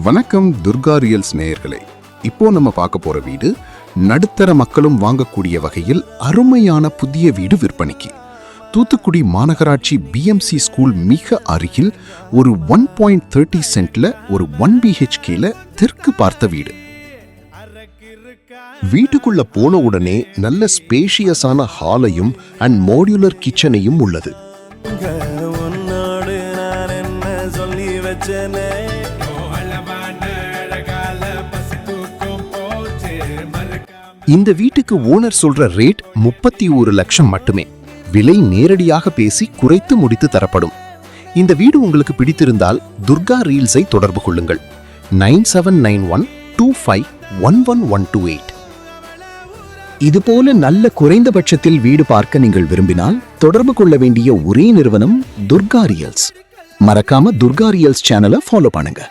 வணக்கம் துர்கா ரியல்ஸ் நேயர்களே. இப்போ நம்ம பார்க்க போற வீடு நடுத்தர மக்களும் வாங்கக்கூடிய வகையில் அருமையான புதிய வீடு விற்பனைக்கு. தூத்துக்குடி மாநகராட்சி பிஎம்சி ஸ்கூல் மிக அருகில் ஒரு 1.30 சென்ட்ல ஒரு 1 BHKல தெற்கு பார்த்த வீடு. வீட்டுக்குள்ள போன உடனே நல்ல ஸ்பேஷியஸான ஹாலையும் அண்ட் மாடுலர் கிச்சனையும் உள்ளது. இந்த வீட்டுக்கு ஓனர் சொல்ற ரேட் 31 லட்சம் மட்டுமே. விலை நேரடியாக பேசி குறைத்து முடித்து தரப்படும். இந்த வீடு உங்களுக்கு பிடித்திருந்தால் துர்கா ரீல்ஸை தொடர்பு கொள்ளுங்கள். 9791251128. இதுபோல நல்ல குறைந்தபட்சத்தில் வீடு பார்க்க நீங்கள் விரும்பினால் தொடர்பு கொள்ள வேண்டிய ஒரே நிறுவனம் துர்கா ரியல்ஸ். மறக்காம துர்கா ரியல்ஸ் சேனலை ஃபாலோ பண்ணுங்க.